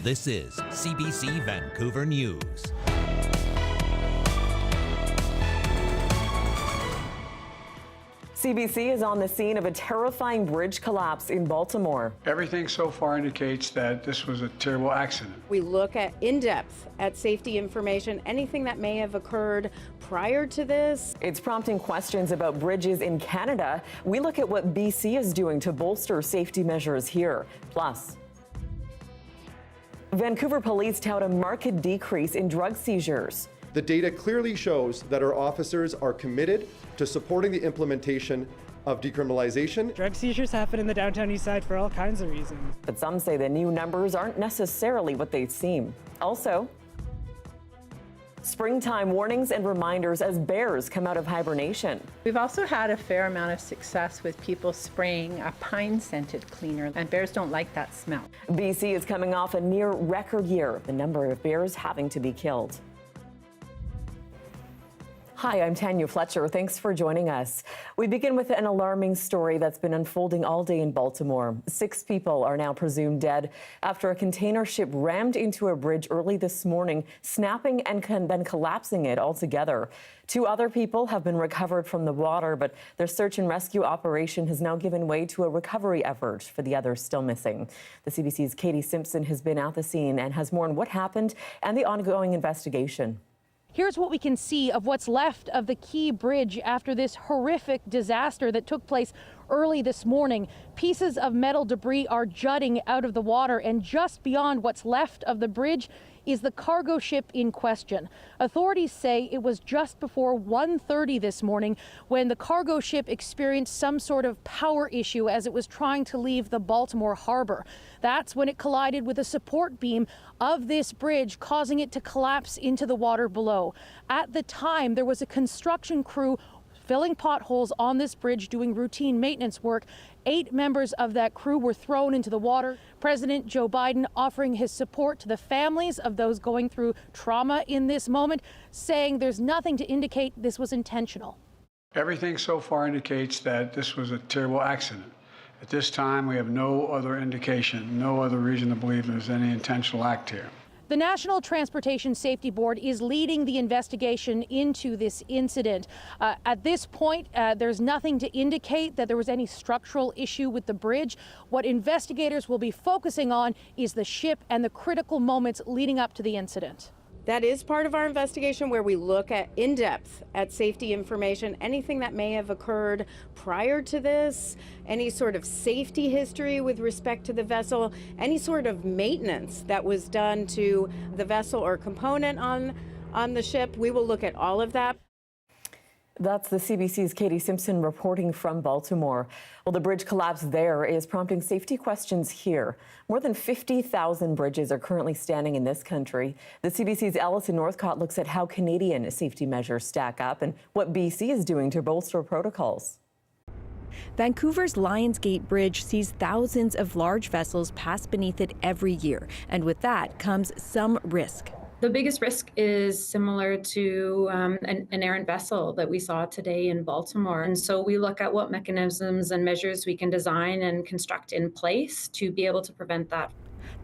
This is CBC Vancouver News. CBC is on the scene of a terrifying bridge collapse in Baltimore. Everything so far indicates that this was a terrible accident. We look at in-depth at safety information, anything that may have occurred prior to this. It's prompting questions about bridges in Canada. We look at what BC is doing to bolster safety measures here. Plus, Vancouver police tout a marked decrease in drug seizures. The data clearly shows that our officers are committed to supporting the implementation of decriminalization. Drug seizures happen in the downtown east side for all kinds of reasons. But some say the new numbers aren't necessarily what they seem. Also, springtime warnings and reminders as bears come out of hibernation. We've also had a fair amount of success with people spraying a pine-scented cleaner, and bears don't like that smell. BC is coming off a near record year, the number of bears having to be killed. Hi, I'm Tanya Fletcher. Thanks for joining us. We begin with an alarming story that's been unfolding all day in Baltimore. 6 people are now presumed dead after a container ship rammed into a bridge early this morning, snapping and then collapsing it altogether. 2 other people have been recovered from the water, but their search and rescue operation has now given way to a recovery effort for the others still missing. The CBC's Katie Simpson has been at the scene and has more on what happened and the ongoing investigation. Here's what we can see of what's left of the Key Bridge after this horrific disaster that took place early this morning. Pieces of metal debris are jutting out of the water, and just beyond what's left of the bridge is the cargo ship in question. Authorities say it was just before 1:30 this morning when the cargo ship experienced some sort of power issue as it was trying to leave the Baltimore harbor. That's when it collided with a support beam of this bridge, causing it to collapse into the water below. At the time, there was a construction crew filling potholes on this bridge doing routine maintenance work. 8 members of that crew were thrown into the water. President Joe Biden offering his support to the families of those going through trauma in this moment, saying there's nothing to indicate this was intentional. Everything so far indicates that this was a terrible accident. At this time, we have no other indication, no other reason to believe there's any intentional act here. The National Transportation Safety Board is leading the investigation into this incident. At this point, there's nothing to indicate that there was any structural issue with the bridge. What investigators will be focusing on is the ship and the critical moments leading up to the incident. That is part of our investigation, where we look at in-depth at safety information, anything that may have occurred prior to this, any sort of safety history with respect to the vessel, any sort of maintenance that was done to the vessel or component on the ship. We will look at all of that. That's the CBC's Katie Simpson reporting from Baltimore. Well, the bridge collapse there is prompting safety questions here. More than 50,000 bridges are currently standing in this country. The CBC's Alison Northcott looks at how Canadian safety measures stack up and what BC is doing to bolster protocols. Vancouver's Lionsgate Bridge sees thousands of large vessels pass beneath it every year, and with that comes some risk. The biggest risk is similar to an errant vessel that we saw today in Baltimore. And so we look at what mechanisms and measures we can design and construct in place to be able to prevent that.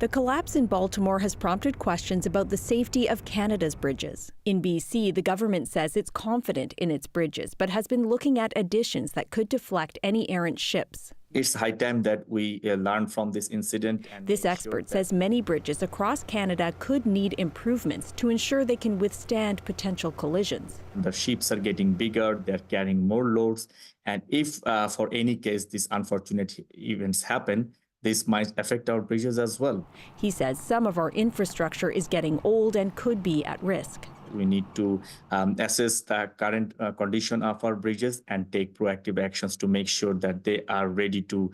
The collapse in Baltimore has prompted questions about the safety of Canada's bridges. In BC, the government says it's confident in its bridges, but has been looking at additions that could deflect any errant ships. It's high time that we learn from this incident. This expert says many bridges across Canada could need improvements to ensure they can withstand potential collisions. The ships are getting bigger, they're carrying more loads, and if for any case these unfortunate events happen, this might affect our bridges as well. He says some of our infrastructure is getting old and could be at risk. We need to assess the current condition of our bridges and take proactive actions to make sure that they are ready to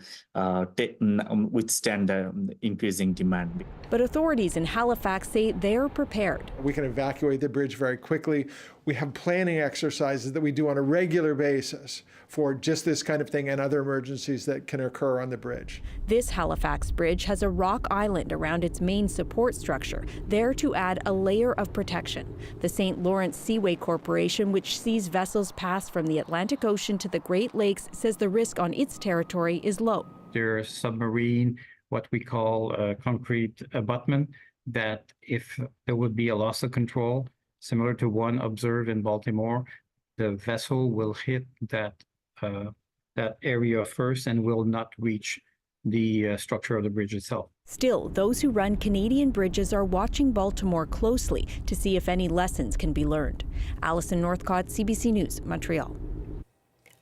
withstand the increasing demand. But authorities in Halifax say they're prepared. We can evacuate the bridge very quickly. We have planning exercises that we do on a regular basis for just this kind of thing and other emergencies that can occur on the bridge. This Halifax bridge has a rock island around its main support structure, there to add a layer of protection. The St. Lawrence Seaway Corporation, which sees vessels pass from the Atlantic Ocean to the Great Lakes, says the risk on its territory is low. There's submarine, what we call concrete abutment that if there would be a loss of control, similar to one observed in Baltimore, the vessel will hit that area first and will not reach the structure of the bridge itself. Still, those who run Canadian bridges are watching Baltimore closely to see if any lessons can be learned. Alison Northcott, CBC News, Montreal.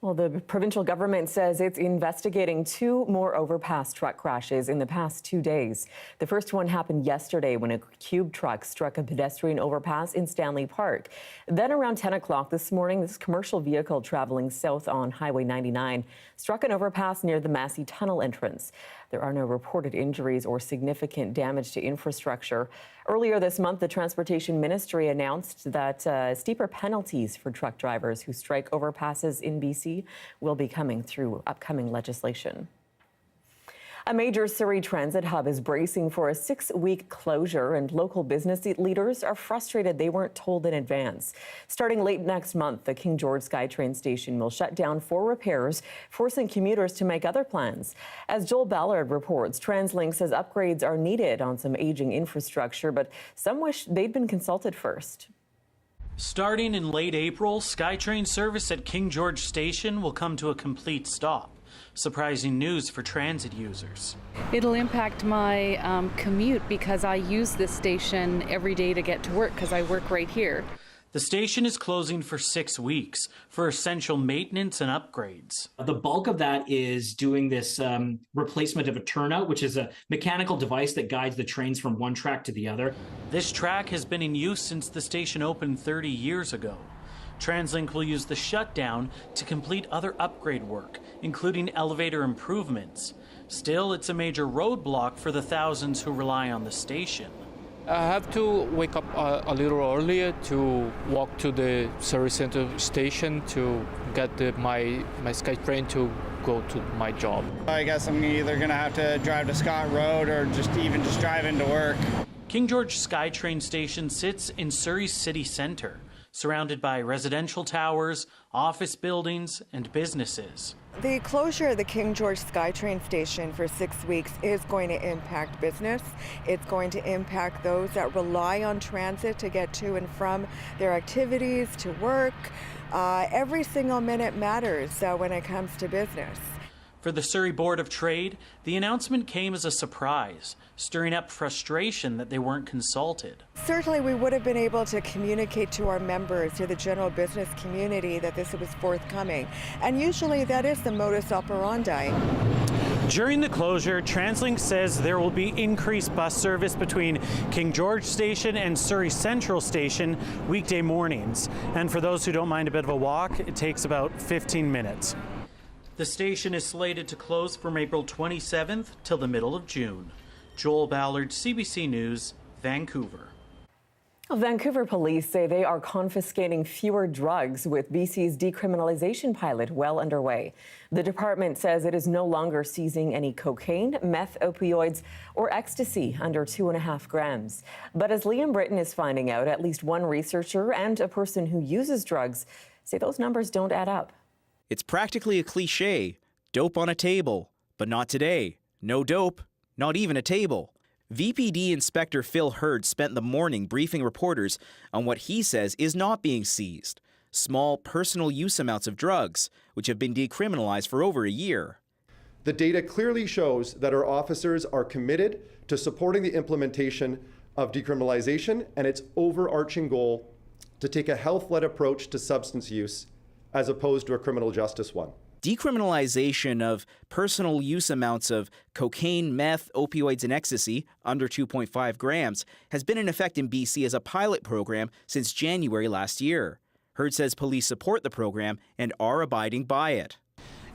Well, the provincial government says it's investigating 2 more overpass truck crashes in the past 2 days. The first one happened yesterday when a cube truck struck a pedestrian overpass in Stanley Park. Then around 10 o'clock this morning, this commercial vehicle traveling south on Highway 99 struck an overpass near the Massey Tunnel entrance. There are no reported injuries or significant damage to infrastructure. Earlier this month, the Transportation Ministry announced that steeper penalties for truck drivers who strike overpasses in BC will be coming through upcoming legislation. A major Surrey transit hub is bracing for a 6-week closure, and local business leaders are frustrated they weren't told in advance. Starting late next month, the King George SkyTrain station will shut down for repairs, forcing commuters to make other plans. As Joel Ballard reports, TransLink says upgrades are needed on some aging infrastructure, but some wish they'd been consulted first. Starting in late April, SkyTrain service at King George Station will come to a complete stop. Surprising news for transit users. It'll impact my commute because I use this station every day to get to work because I work right here. The station is closing for 6 weeks for essential maintenance and upgrades. The bulk of that is doing this replacement of a turnout, which is a mechanical device that guides the trains from one track to the other. This track has been in use since the station opened 30 years ago. TransLink will use the shutdown to complete other upgrade work, including elevator improvements. Still, it's a major roadblock for the thousands who rely on the station. I have to wake up a little earlier to walk to the Surrey Centre station to get my SkyTrain to go to my job. I guess I'm either going to have to drive to Scott Road or just drive into work. King George SkyTrain station sits in Surrey's city centre, surrounded by residential towers, office buildings, and businesses. The closure of the King George SkyTrain station for 6 weeks is going to impact business. It's going to impact those that rely on transit to get to and from their activities, to work. Every single minute matters when it comes to business. For the Surrey Board of Trade, the announcement came as a surprise, stirring up frustration that they weren't consulted. Certainly we would have been able to communicate to our members, to the general business community, that this was forthcoming. And usually that is the modus operandi. During the closure, TransLink says there will be increased bus service between King George Station and Surrey Central Station weekday mornings. And for those who don't mind a bit of a walk, it takes about 15 minutes. The station is slated to close from April 27th till the middle of June. Joel Ballard, CBC News, Vancouver. Vancouver police say they are confiscating fewer drugs with BC's decriminalization pilot well underway. The department says it is no longer seizing any cocaine, meth, opioids, or ecstasy under 2.5 grams. But as Liam Britton is finding out, at least one researcher and a person who uses drugs say those numbers don't add up. It's practically a cliche. Dope on a table, but not today. No dope, not even a table. VPD Inspector Phil Hurd spent the morning briefing reporters on what he says is not being seized. Small personal use amounts of drugs, which have been decriminalized for over a year. The data clearly shows that our officers are committed to supporting the implementation of decriminalization and its overarching goal to take a health-led approach to substance use as opposed to a criminal justice one. Decriminalization of personal use amounts of cocaine, meth, opioids, and ecstasy under 2.5 grams has been in effect in BC as a pilot program since January last year. Hurd says police support the program and are abiding by it.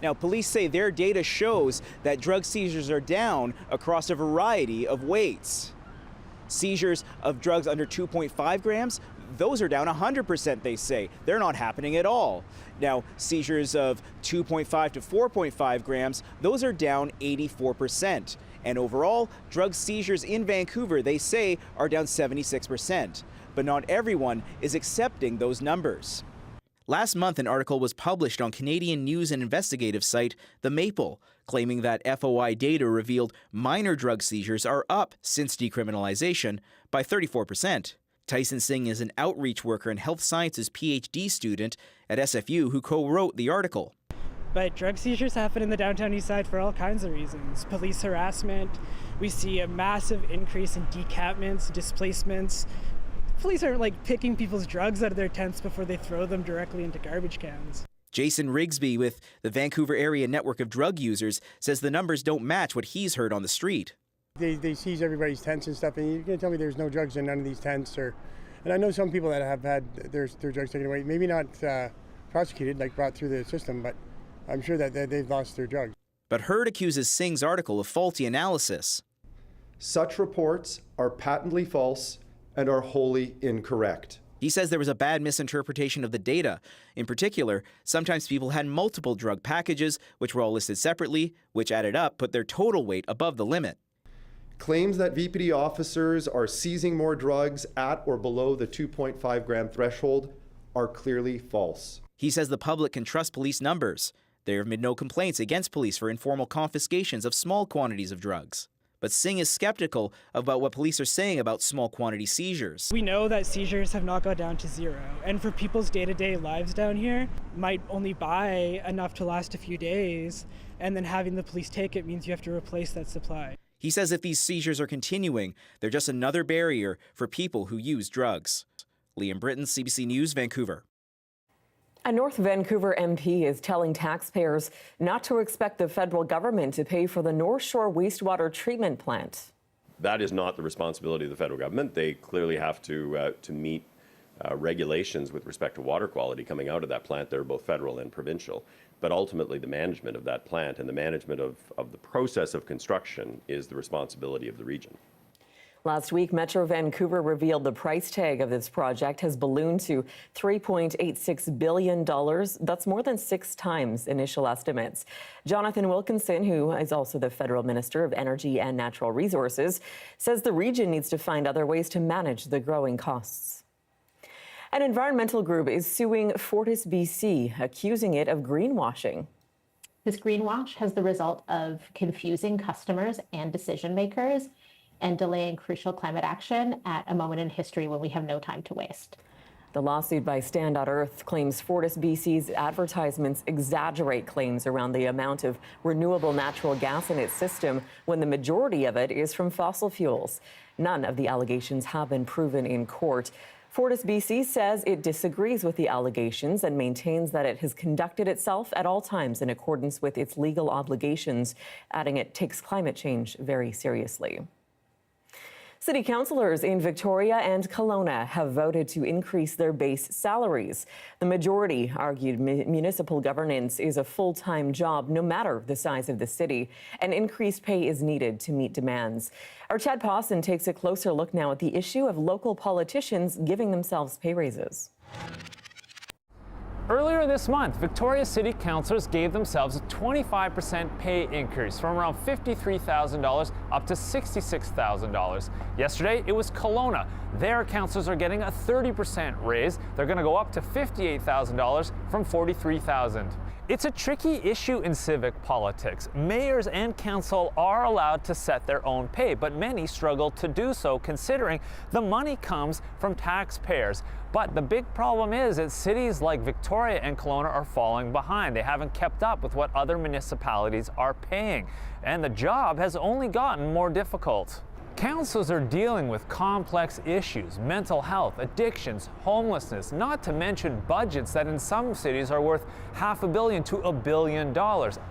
Now, police say their data shows that drug seizures are down across a variety of weights. Seizures of drugs under 2.5 grams, those are down 100%, they say. They're not happening at all. Now, seizures of 2.5 to 4.5 grams, those are down 84%. And overall, drug seizures in Vancouver, they say, are down 76%. But not everyone is accepting those numbers. Last month, an article was published on Canadian news and investigative site The Maple, claiming that FOI data revealed minor drug seizures are up since decriminalization by 34%. Tyson Singh is an outreach worker and health sciences PhD student at SFU who co-wrote the article. But drug seizures happen in the downtown east side for all kinds of reasons. Police harassment, we see a massive increase in decapments, displacements. Police are picking people's drugs out of their tents before they throw them directly into garbage cans. Jason Rigsby with the Vancouver Area Network of Drug Users says the numbers don't match what he's heard on the street. They seize everybody's tents and stuff, and you're going to tell me there's no drugs in none of these tents? And I know some people that have had their drugs taken away, maybe not prosecuted, brought through the system, but I'm sure that they've lost their drugs. But Hurd accuses Singh's article of faulty analysis. Such reports are patently false and are wholly incorrect. He says there was a bad misinterpretation of the data. In particular, sometimes people had multiple drug packages, which were all listed separately, which added up put their total weight above the limit. Claims that VPD officers are seizing more drugs at or below the 2.5 gram threshold are clearly false. He says the public can trust police numbers. There have been no complaints against police for informal confiscations of small quantities of drugs. But Singh is skeptical about what police are saying about small quantity seizures. We know that seizures have not gone down to zero, and for people's day-to-day lives down here, might only buy enough to last a few days, and then having the police take it means you have to replace that supply. He says if these seizures are continuing, they're just another barrier for people who use drugs. Liam Britton, CBC News, Vancouver. A North Vancouver MP is telling taxpayers not to expect the federal government to pay for the North Shore wastewater treatment plant. That is not the responsibility of the federal government. They clearly have to meet regulations with respect to water quality coming out of that plant. They're both federal and provincial. But ultimately, the management of that plant and the management of the process of construction is the responsibility of the region. Last week, Metro Vancouver revealed the price tag of this project has ballooned to $3.86 billion. That's more than 6 times initial estimates. Jonathan Wilkinson, who is also the federal minister of Energy and Natural Resources, says the region needs to find other ways to manage the growing costs. An environmental group is suing Fortis BC, accusing it of greenwashing. This greenwash has the result of confusing customers and decision makers and delaying crucial climate action at a moment in history when we have no time to waste. The lawsuit by Stand.Earth claims Fortis BC's advertisements exaggerate claims around the amount of renewable natural gas in its system when the majority of it is from fossil fuels. None of the allegations have been proven in court. Fortis BC says it disagrees with the allegations and maintains that it has conducted itself at all times in accordance with its legal obligations, adding it takes climate change very seriously. City councillors in Victoria and Kelowna have voted to increase their base salaries. The majority argued municipal governance is a full-time job no matter the size of the city, and increased pay is needed to meet demands. Our Chad Pawson takes a closer look now at the issue of local politicians giving themselves pay raises. Earlier this month, Victoria City councillors gave themselves a 25% pay increase from around $53,000 up to $66,000. Yesterday, it was Kelowna. Their councillors are getting a 30% raise. They're going to go up to $58,000 from $43,000. It's a tricky issue in civic politics. Mayors and council are allowed to set their own pay, but many struggle to do so considering the money comes from taxpayers. But the big problem is that cities like Victoria and Kelowna are falling behind. They haven't kept up with what other municipalities are paying, and the job has only gotten more difficult. Councils are dealing with complex issues, mental health, addictions, homelessness, not to mention budgets that in some cities are worth $500 million to $1 billion.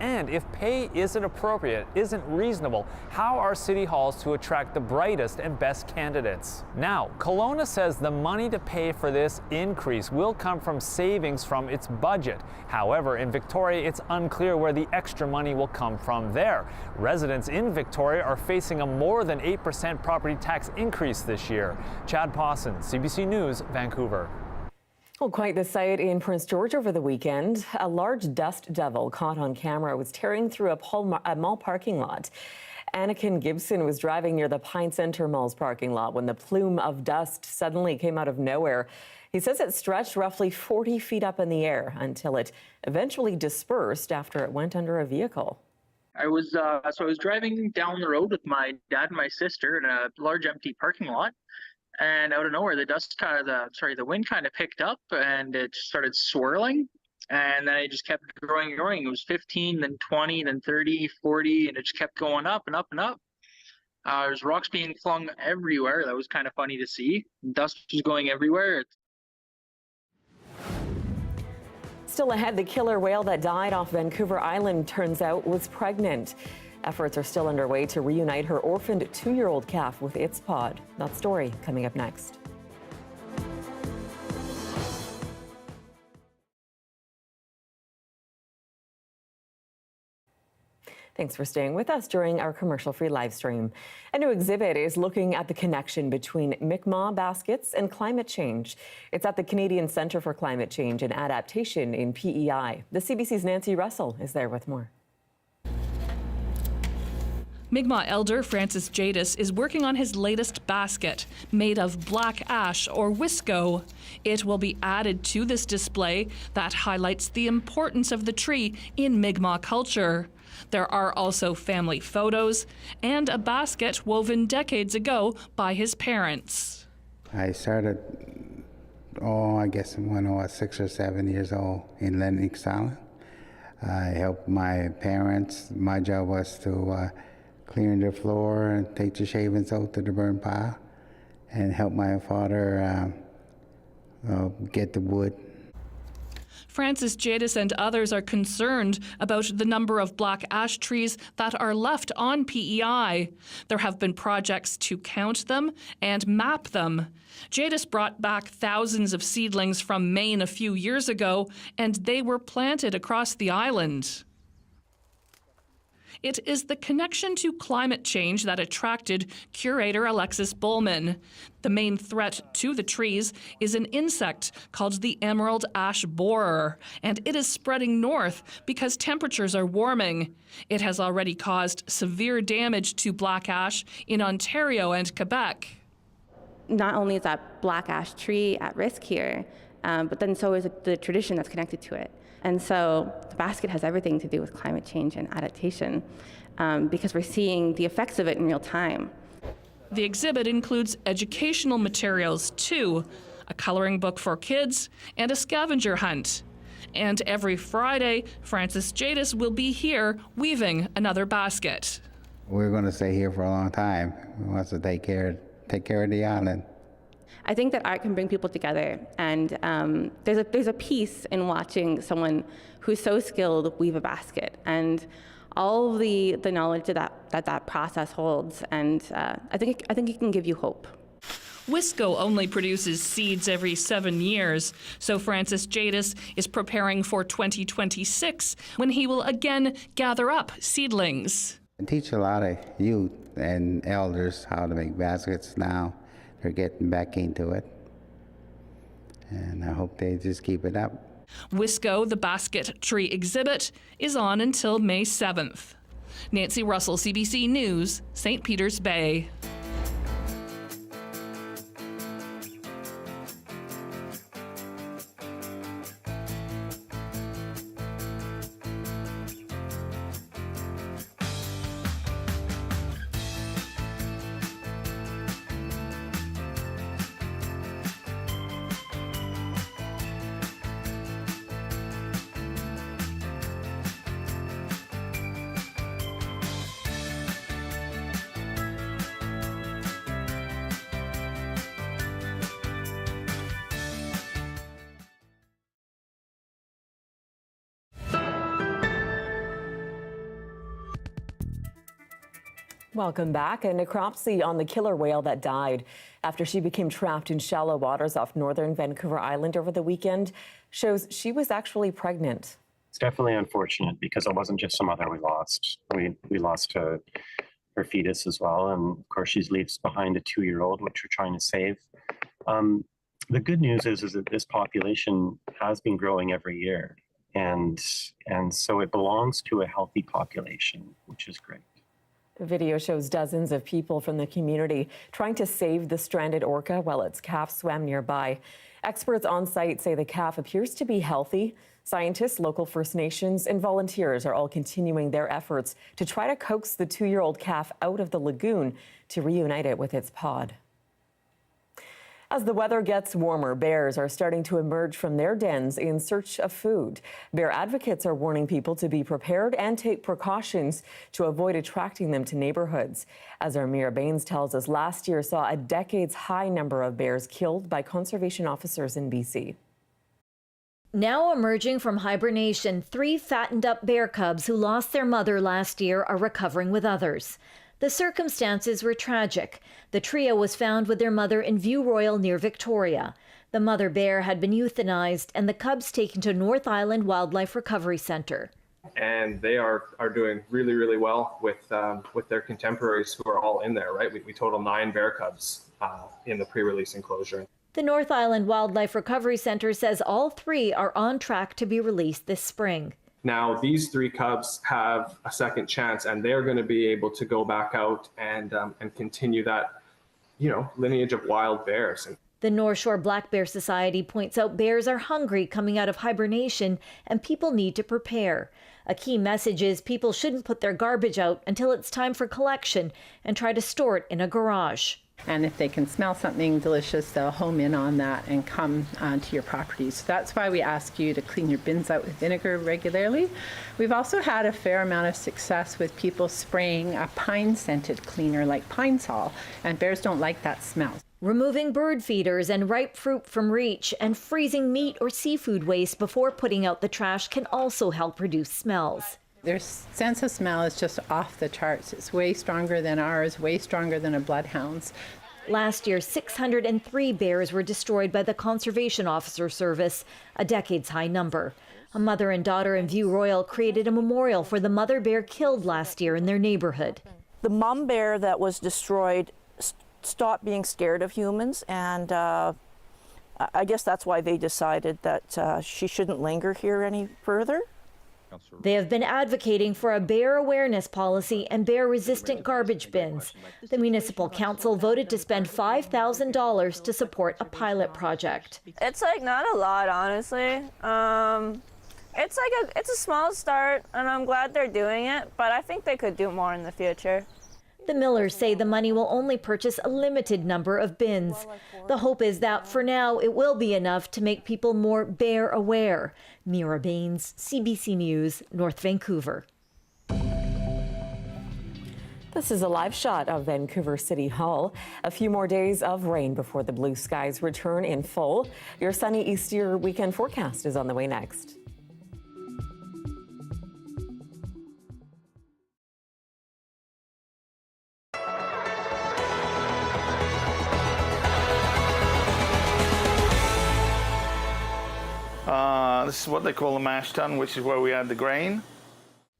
And if pay isn't appropriate, isn't reasonable, how are city halls to attract the brightest and best candidates? Now, Kelowna says the money to pay for this increase will come from savings from its budget. However, in Victoria, it's unclear where the extra money will come from there. Residents in Victoria are facing a more than 8% property tax increase this year. Chad Pawson, CBC News, Vancouver. Well, quite the sight in Prince George over the weekend. A large dust devil caught on camera was tearing through a mall parking lot. Anakin Gibson was driving near the Pine Centre Mall's parking lot when the plume of dust suddenly came out of nowhere. He says it stretched roughly 40 feet up in the air until it eventually dispersed after it went under a vehicle. I was driving down the road with my dad and my sister in a large empty parking lot, and out of nowhere the wind kind of picked up and it started swirling, and then it just kept growing. It was 15, then 20, then 30, 40, and it just kept going up and up and up. There's rocks being flung everywhere. That was kind of funny to see. Dust was going everywhere. Still ahead, the killer whale that died off Vancouver Island turns out was pregnant. Efforts are still underway to reunite her orphaned 2-year-old calf with its pod. That story coming up next. Thanks for staying with us during our commercial-free live stream. A new exhibit is looking at the connection between Mi'kmaq baskets and climate change. It's at the Canadian Centre for Climate Change and Adaptation in PEI. The CBC's Nancy Russell is there with more. Mi'kmaq elder Francis Jadis is working on his latest basket, made of black ash or wisco. It will be added to this display that highlights the importance of the tree in Mi'kmaq culture. There are also family photos and a basket woven decades ago by his parents. I started, I guess when I was 6 or 7 years old in Lennox Island. I helped my parents. My job was to clear the floor and take the shavings out to the burn pile and help my father get the wood. Francis Jadis and others are concerned about the number of black ash trees that are left on PEI. There have been projects to count them and map them. Jadis brought back thousands of seedlings from Maine a few years ago, and they were planted across the island. It is the connection to climate change that attracted curator Alexis Bullman. The main threat to the trees is an insect called the emerald ash borer, and it is spreading north because temperatures are warming. It has already caused severe damage to black ash in Ontario and Quebec. Not only is that black ash tree at risk here, but then so is the tradition that's connected to it. And so the basket has everything to do with climate change and adaptation because we're seeing the effects of it in real time. The exhibit includes educational materials too, a coloring book for kids and a scavenger hunt. And every Friday, Francis Jadis will be here weaving another basket. We're going to stay here for a long time. We want to take care of the island. I think that art can bring people together, and there's a peace in watching someone who's so skilled weave a basket, and all of the knowledge that process holds, and I think it can give you hope. Wisco only produces seeds every 7 years, so Francis Jadis is preparing for 2026 when he will again gather up seedlings. I teach a lot of youth and elders how to make baskets now. They're getting back into it, and I hope they just keep it up. Wisco, the basket tree exhibit, is on until May 7th. Nancy Russell, CBC News, St. Peters Bay. Welcome back. A necropsy on the killer whale that died after she became trapped in shallow waters off northern Vancouver Island over the weekend shows she was actually pregnant. It's definitely unfortunate because it wasn't just some other we lost. We lost her fetus as well. And of course, she leaves behind a 2-year-old, which we're trying to save. The good news is that this population has been growing every year. And so it belongs to a healthy population, which is great. The video shows dozens of people from the community trying to save the stranded orca while its calf swam nearby. Experts on site say the calf appears to be healthy. Scientists, local First Nations, and volunteers are all continuing their efforts to try to coax the 2-year-old calf out of the lagoon to reunite it with its pod. As the weather gets warmer, bears are starting to emerge from their dens in search of food. Bear advocates are warning people to be prepared and take precautions to avoid attracting them to neighborhoods. As our Mira Baines tells us, last year saw a decades-high number of bears killed by conservation officers in BC. Now emerging from hibernation, 3 fattened-up bear cubs who lost their mother last year are recovering with others. The circumstances were tragic. The trio was found with their mother in View Royal near Victoria. The mother bear had been euthanized and the cubs taken to North Island Wildlife Recovery Centre. And they are doing really, really well with their contemporaries who are all in there, right? We total 9 bear cubs in the pre-release enclosure. The North Island Wildlife Recovery Centre says all 3 are on track to be released this spring. Now, these 3 cubs have a second chance, and they're going to be able to go back out and continue that, lineage of wild bears. The North Shore Black Bear Society points out bears are hungry coming out of hibernation, and people need to prepare. A key message is people shouldn't put their garbage out until it's time for collection and try to store it in a garage. And if they can smell something delicious, they'll home in on that and come to your property. So that's why we ask you to clean your bins out with vinegar regularly. We've also had a fair amount of success with people spraying a pine-scented cleaner like Pine Sol, and bears don't like that smell. Removing bird feeders and ripe fruit from reach and freezing meat or seafood waste before putting out the trash can also help reduce smells. Their sense of smell is just off the charts. It's way stronger than ours, way stronger than a bloodhound's. Last year, 603 bears were destroyed by the Conservation Officer Service, a decades-high number. A mother and daughter in View Royal created a memorial for the mother bear killed last year in their neighborhood. The mom bear that was destroyed stopped being scared of humans, and I guess that's why they decided that she shouldn't linger here any further. They have been advocating for a bear awareness policy and bear-resistant garbage bins. The Municipal Council voted to spend $5,000 to support a pilot project. It's not a lot, honestly. It's a small start, and I'm glad they're doing it, but I think they could do more in the future. The Millers say the money will only purchase a limited number of bins. The hope is that for now it will be enough to make people more bear aware. Mira Baines, CBC News, North Vancouver. This is a live shot of Vancouver City Hall. A few more days of rain before the blue skies return in full. Your sunny Easter weekend forecast is on the way next. This is what they call a mash tun, which is where we add the grain.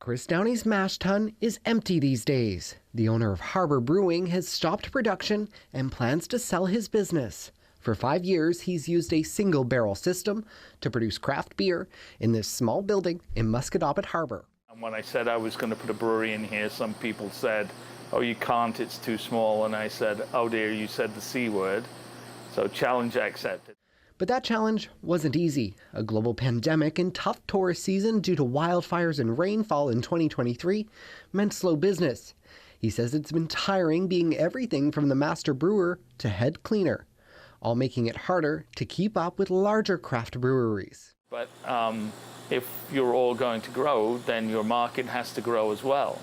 Chris Downey's mash tun is empty these days. The owner of Harbor Brewing has stopped production and plans to sell his business. For 5 years, he's used a single barrel system to produce craft beer in this small building in Musquodoboit Harbor. And when I said I was going to put a brewery in here, some people said, "Oh, you can't, it's too small." And I said, "Oh dear, you said the C word." So challenge accepted. But that challenge wasn't easy. A global pandemic and tough tourist season due to wildfires and rainfall in 2023 meant slow business. He says it's been tiring being everything from the master brewer to head cleaner, all making it harder to keep up with larger craft breweries. But if you're all going to grow, then your market has to grow as well.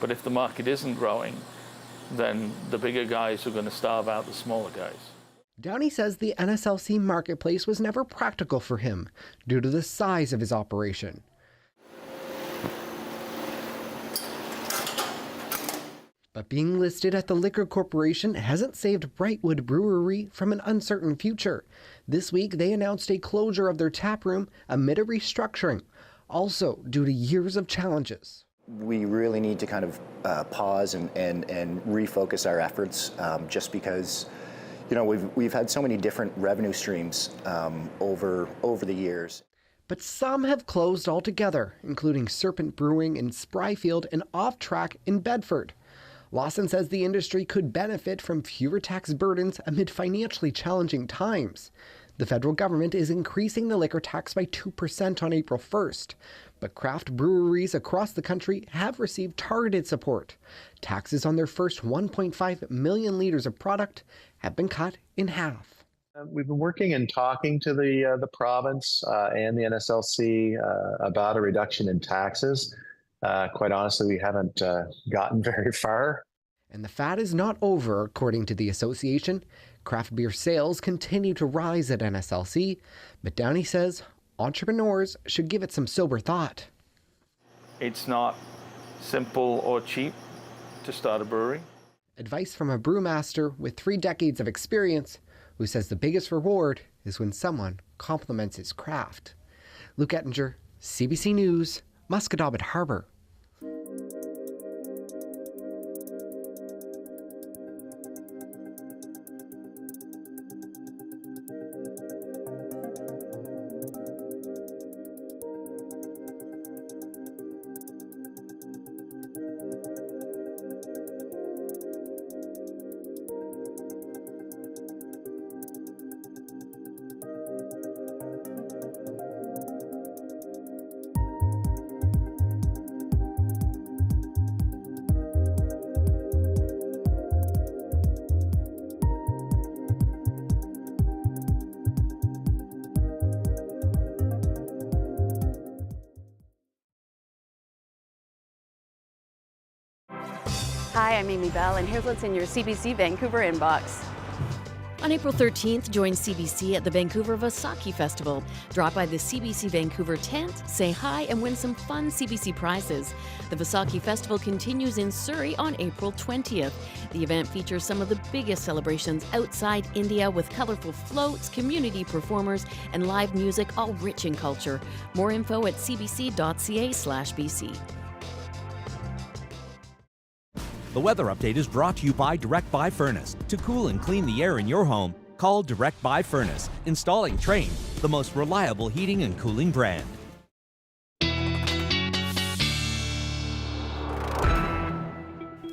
But if the market isn't growing, then the bigger guys are going to starve out the smaller guys. Downey says the NSLC marketplace was never practical for him due to the size of his operation. But being listed at the Liquor Corporation hasn't saved Brightwood Brewery from an uncertain future. This week, they announced a closure of their tap room amid a restructuring, also due to years of challenges. We really need to kind of pause and refocus our efforts just because we've had so many different revenue streams over the years. But some have closed altogether, including Serpent Brewing in Spryfield and Off Track in Bedford. Lawson says the industry could benefit from fewer tax burdens amid financially challenging times. The federal government is increasing the liquor tax by 2% on April 1st, but craft breweries across the country have received targeted support. Taxes on their first 1.5 million litres of product have been cut in half. We've been working and talking to the province and the NSLC about a reduction in taxes. Quite honestly, we haven't gotten very far. And the fad is not over, according to the association. Craft beer sales continue to rise at NSLC, but Downey says entrepreneurs should give it some sober thought. It's not simple or cheap to start a brewery. Advice from a brewmaster with 3 decades of experience, who says the biggest reward is when someone compliments his craft. Luke Ettinger, CBC News, Musquodoboit Harbour. Hi, I'm Amy Bell, and here's what's in your CBC Vancouver inbox. On April 13th, join CBC at the Vancouver Vasaki Festival. Drop by the CBC Vancouver tent, say hi, and win some fun CBC prizes. The Vasaki Festival continues in Surrey on April 20th. The event features some of the biggest celebrations outside India with colorful floats, community performers, and live music, all rich in culture. More info at cbc.ca/BC. The weather update is brought to you by Direct Buy Furnace. To cool and clean the air in your home, call Direct Buy Furnace. Installing Train, the most reliable heating and cooling brand.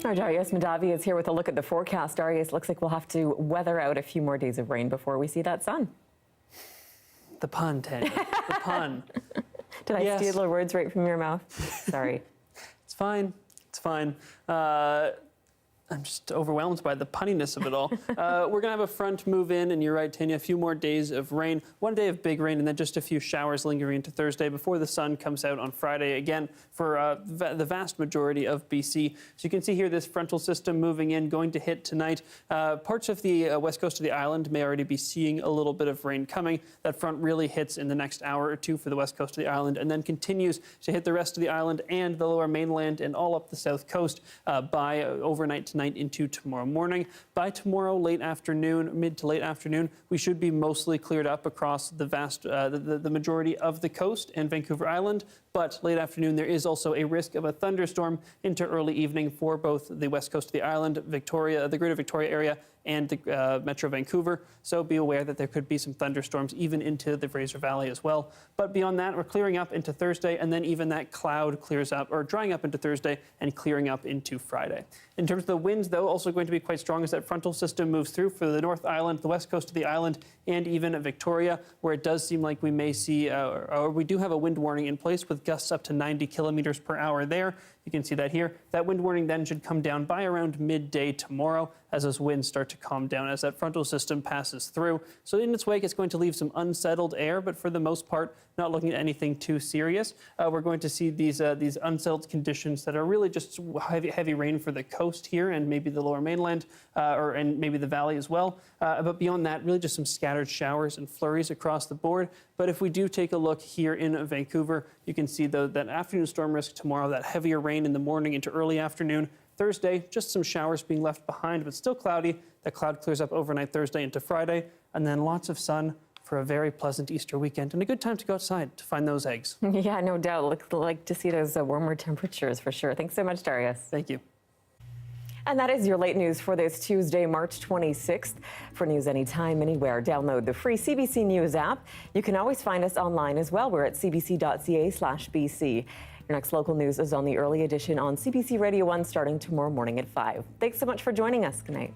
Our Darius Madavi is here with a look at the forecast. Darius, looks like we'll have to weather out a few more days of rain before we see that sun. The pun, Tanya. The pun. Did I steal the words right from your mouth? Sorry. It's fine. It's fine. I'm just overwhelmed by the punniness of it all. We're going to have a front move in, and you're right, Tanya, a few more days of rain. 1 day of big rain, and then just a few showers lingering into Thursday before the sun comes out on Friday again for the vast majority of BC. So you can see here this frontal system moving in, going to hit tonight. Parts of the west coast of the island may already be seeing a little bit of rain coming. That front really hits in the next hour or two for the west coast of the island, and then continues to hit the rest of the island and the lower mainland and all up the south coast by overnight tonight into tomorrow morning. By tomorrow late afternoon, mid to late afternoon, we should be mostly cleared up across the vast, the majority of the coast and Vancouver Island. But late afternoon, there is also a risk of a thunderstorm into early evening for both the west coast of the island, Victoria, the Greater Victoria area, and the Metro Vancouver. So be aware that there could be some thunderstorms even into the Fraser Valley as well. But beyond that, we're clearing up into Thursday, and then even that cloud clears up, or drying up into Thursday and clearing up into Friday. In terms of the winds, though, also going to be quite strong as that frontal system moves through for the North Island, the west coast of the island, and even Victoria, where it does seem like we may see, or we do have a wind warning in place with gusts up to 90 kilometers per hour there. You can see that here. That wind warning then should come down by around midday tomorrow as those winds start to calm down as that frontal system passes through. So in its wake, it's going to leave some unsettled air, but for the most part, not looking at anything too serious. We're going to see these unsettled conditions that are really just heavy rain for the coast here and maybe the lower mainland and maybe the valley as well. But beyond that, really just some scattered showers and flurries across the board. But if we do take a look here in Vancouver, you can see that afternoon storm risk tomorrow, that heavier rain in the morning into early afternoon. Thursday, just some showers being left behind, but still cloudy. That cloud clears up overnight Thursday into Friday, and then lots of sun for a very pleasant Easter weekend and a good time to go outside to find those eggs. Yeah, no doubt. Look like to see those warmer temperatures for sure. Thanks so much, Darius. Thank you. And that is your late news for this Tuesday, March 26th. For news anytime, anywhere, download the free CBC News app. You can always find us online as well. We're at cbc.ca/BC. Your next local news is on the early edition on CBC Radio 1 starting tomorrow morning at 5. Thanks so much for joining us. Good night.